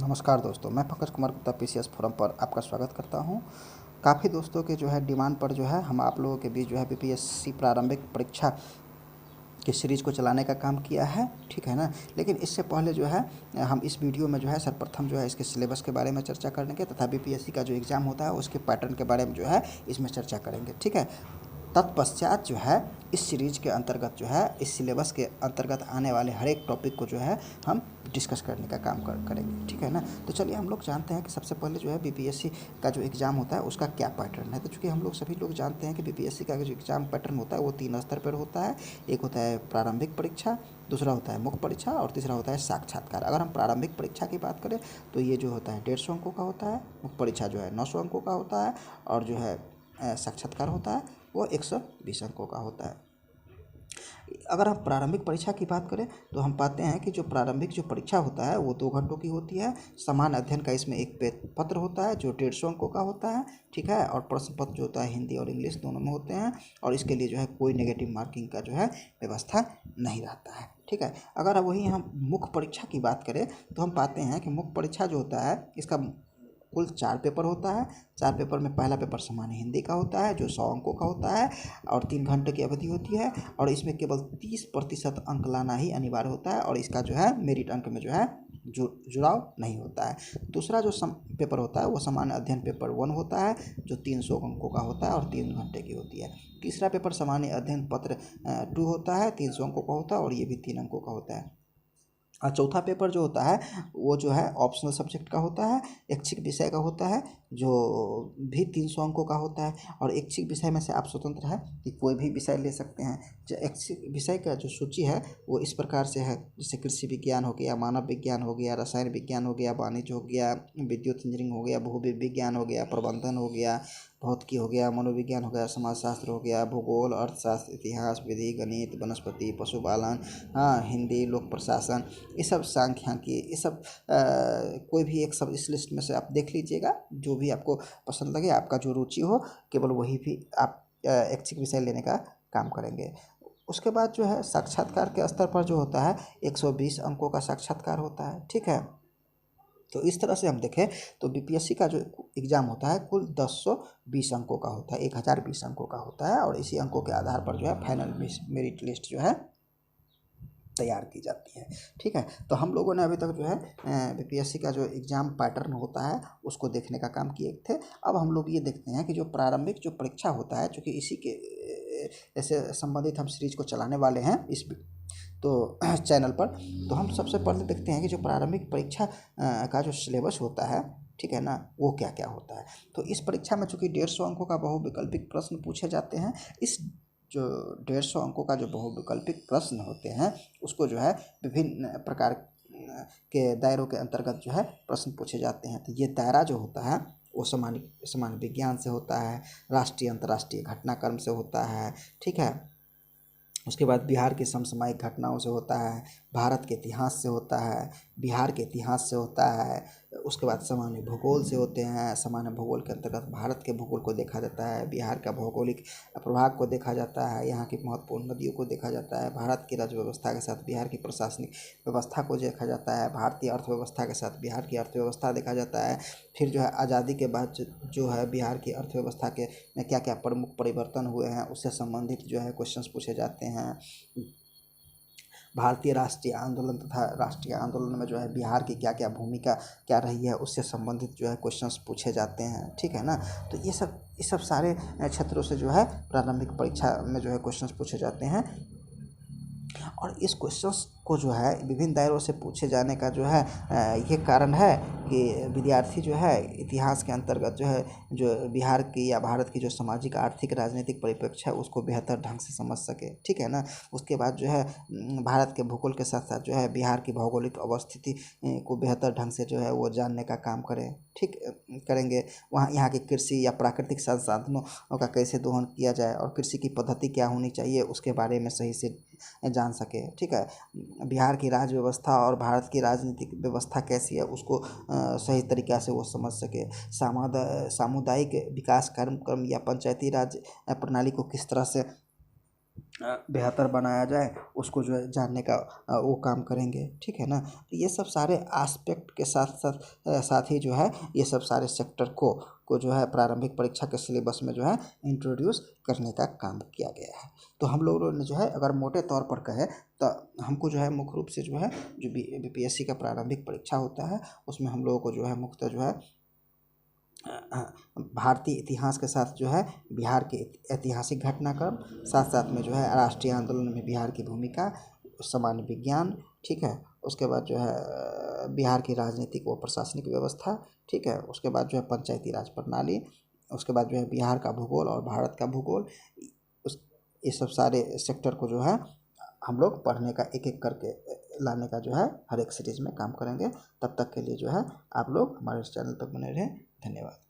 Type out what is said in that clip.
नमस्कार दोस्तों, मैं पंकज कुमार गुप्ता पीसीएस फोरम पर आपका स्वागत करता हूं। काफ़ी दोस्तों के जो है डिमांड पर जो है हम आप लोगों के बीच जो है बीपीएससी प्रारंभिक परीक्षा की सीरीज़ को चलाने का काम किया है, ठीक है ना। लेकिन इससे पहले जो है हम इस वीडियो में जो है सर्वप्रथम जो है इसके सिलेबस के बारे में चर्चा करेंगे तथा बीपीएससी का जो एग्ज़ाम होता है उसके पैटर्न के बारे में जो है इसमें चर्चा करेंगे, ठीक है। तत्पश्चात जो है इस सीरीज के अंतर्गत जो है इस सिलेबस के अंतर्गत आने वाले हर एक टॉपिक को जो है हम डिस्कस करने का काम करेंगे, ठीक है ना। तो चलिए हम लोग जानते हैं कि सबसे पहले जो है बीपीएससी का जो एग्ज़ाम होता है उसका क्या पैटर्न है। तो चूँकि हम लोग सभी लोग जानते हैं कि बीपीएससी का जो एग्ज़ाम पैटर्न होता है वो 3 स्तर पर होता है। एक होता है प्रारंभिक परीक्षा, दूसरा होता है मुख्य परीक्षा और तीसरा होता है साक्षात्कार। अगर हम प्रारंभिक परीक्षा की बात करें तो ये जो होता है 150 अंकों का होता है, मुख्य परीक्षा जो है 900 अंकों का होता है और जो है साक्षात्कार होता है वो 120 अंकों का होता है। अगर हम प्रारंभिक परीक्षा की बात करें तो हम पाते हैं कि जो प्रारंभिक जो परीक्षा होता है वो 2 घंटों की होती है। सामान्य अध्ययन का इसमें एक पत्र होता है जो 150 अंकों का होता है, ठीक है। और प्रश्न पत्र जो होता है हिंदी और इंग्लिश दोनों में होते हैं और इसके लिए जो है कोई नेगेटिव मार्किंग का जो है व्यवस्था नहीं रहता है, ठीक है। अगर वहीं हम मुख्य परीक्षा की बात करें तो हम पाते हैं कि मुख्य परीक्षा जो होता है इसका कुल 4 पेपर होता है। 4 पेपर में पहला पेपर सामान्य हिंदी का होता है जो 100 अंकों का होता है और 3 घंटे की अवधि होती है और इसमें केवल 30% अंक लाना ही अनिवार्य होता है और इसका जो है मेरिट अंक में जो है जुड़ाव नहीं होता है। दूसरा जो पेपर होता है वो सामान्य अध्ययन पेपर 1 होता है जो 300 अंकों का होता है और 3 घंटे की होती है। तीसरा पेपर सामान्य अध्ययन पत्र 2 होता है, 300 अंकों का होता है और ये भी 3 अंकों का होता है। और चौथा पेपर जो होता है वो जो है ऑप्शनल सब्जेक्ट का होता है, ऐच्छिक विषय का होता है जो भी 300 अंकों का होता है और ऐच्छिक विषय में से आप स्वतंत्र है कि कोई भी विषय ले सकते हैं। जो ऐच्छिक विषय का जो सूची है वो इस प्रकार से है, जैसे कृषि विज्ञान हो गया, मानव विज्ञान हो गया, रसायन विज्ञान हो गया, वाणिज्य हो गया, विद्युत इंजीनियरिंग हो गया, भू विज्ञान हो गया, प्रबंधन हो गया, भौतिकी हो गया, मनोविज्ञान हो गया, समाजशास्त्र हो गया, भूगोल, अर्थशास्त्र, इतिहास, विधि, गणित, वनस्पति, पशुपालन, हाँ हिंदी, लोक प्रशासन, ये सब सांख्यिकी, ये सब कोई भी एक सब इस लिस्ट में से आप देख लीजिएगा जो भी आपको पसंद लगे, आपका जो रुचि हो केवल वही भी आप ऐच्छिक विषय लेने का काम करेंगे। उसके बाद जो है साक्षात्कार के स्तर पर जो होता है 120 अंकों का साक्षात्कार होता है, ठीक है। तो इस तरह से हम देखें तो बीपीएससी का जो एग्ज़ाम होता है कुल 1020 अंकों का होता है, 1020 अंकों का होता है और इसी अंकों के आधार पर जो है फाइनल मेरिट लिस्ट जो है तैयार की जाती है, ठीक है। तो हम लोगों ने अभी तक जो है बीपीएससी का जो एग्ज़ाम पैटर्न होता है उसको देखने का काम किए थे। अब हम लोग ये देखते हैं कि जो प्रारंभिक जो परीक्षा होता है, चूँकि इसी के ऐसे संबंधित हम सीरीज को चलाने वाले हैं इस तो चैनल पर, तो हम सबसे पहले देखते हैं कि जो प्रारंभिक परीक्षा का जो सिलेबस होता है, ठीक है ना, वो क्या क्या होता है। तो इस परीक्षा में चूँकि 150 अंकों का बहुविकल्पिक प्रश्न पूछे जाते हैं, इस जो 150 अंकों का जो बहुविकल्पिक प्रश्न होते हैं उसको जो है विभिन्न प्रकार के दायरों के अंतर्गत जो है प्रश्न पूछे जाते हैं। तो ये दायरा जो होता है वो सामान्य विज्ञान से होता है, राष्ट्रीय अंतर्राष्ट्रीय घटनाक्रम से होता है, ठीक है। उसके बाद बिहार की समसामयिक घटनाओं से होता है, भारत के इतिहास से होता है, बिहार के इतिहास से होता है। उसके बाद सामान्य भूगोल से होते हैं, सामान्य भूगोल के अंतर्गत भारत के भूगोल को देखा जाता है, बिहार का भौगोलिक प्रभाग को देखा जाता है, यहाँ की महत्वपूर्ण नदियों को देखा जाता है, भारत की राज्य व्यवस्था के साथ बिहार की प्रशासनिक व्यवस्था को देखा जाता है, भारतीय अर्थव्यवस्था के साथ बिहार की अर्थव्यवस्था देखा जाता है। फिर जो है आज़ादी के बाद जो है बिहार की अर्थव्यवस्था के में क्या क्या प्रमुख परिवर्तन हुए हैं उससे संबंधित जो है क्वेश्चंस पूछे जाते हैं। भारतीय राष्ट्रीय आंदोलन तथा राष्ट्रीय आंदोलन में जो है बिहार की क्या क्या भूमिका क्या रही है उससे संबंधित जो है क्वेश्चंस पूछे जाते हैं, ठीक है ना। तो ये सब सारे क्षेत्रों से जो है प्रारंभिक परीक्षा में जो है क्वेश्चंस पूछे जाते हैं और इस क्वेश्चंस को जो है विभिन्न दायरों से पूछे जाने का जो है ये कारण है कि विद्यार्थी जो है इतिहास के अंतर्गत जो है जो बिहार की या भारत की जो सामाजिक आर्थिक राजनीतिक परिप्रेक्ष्य है उसको बेहतर ढंग से समझ सके, ठीक है ना। उसके बाद जो है भारत के भूगोल के साथ साथ जो है बिहार की भौगोलिक अवस्थिति को बेहतर ढंग से जो है वो जानने का काम करें, ठीक करेंगे। वहाँ यहाँ की कृषि या प्राकृतिक संसाधनों का कैसे दोहन किया जाए और कृषि की पद्धति क्या होनी चाहिए उसके बारे में सही से जान सके, ठीक है। बिहार की राज्य व्यवस्था और भारत की राजनीतिक व्यवस्था कैसी है उसको सही तरीक़ा से वो समझ सके। सामुदायिक विकास कार्यक्रम या पंचायती राज प्रणाली को किस तरह से बेहतर बनाया जाए, उसको जो है जानने का वो काम करेंगे। ठीक है ना। तो ये सब सारे एस्पेक्ट के साथ साथ साथ ही जो है ये सब सारे सेक्टर को जो है प्रारंभिक परीक्षा के सिलेबस में जो है इंट्रोड्यूस करने का काम किया गया है। तो हम लोगों ने जो है अगर मोटे तौर पर कहें तो हमको जो है मुख्य रूप से जो है जो बीपीएससी का प्रारंभिक परीक्षा होता है उसमें हम लोगों को जो है मुख्यतः जो है भारतीय इतिहास के साथ जो है बिहार के ऐतिहासिक घटनाक्रम, साथ साथ में जो है राष्ट्रीय आंदोलन में बिहार की भूमिका, सामान्य विज्ञान। ठीक है। उसके बाद जो है बिहार की राजनीतिक व प्रशासनिक व्यवस्था। ठीक है। उसके बाद जो है पंचायती राज प्रणाली। उसके बाद जो है बिहार का भूगोल और भारत का भूगोल। उस ये सब सारे सेक्टर को जो है हम लोग पढ़ने का एक एक करके लाने का जो है हर एक सीरीज में काम करेंगे। तब तक के लिए जो है आप लोग हमारे इस चैनल पर बने रहें। धन्यवाद।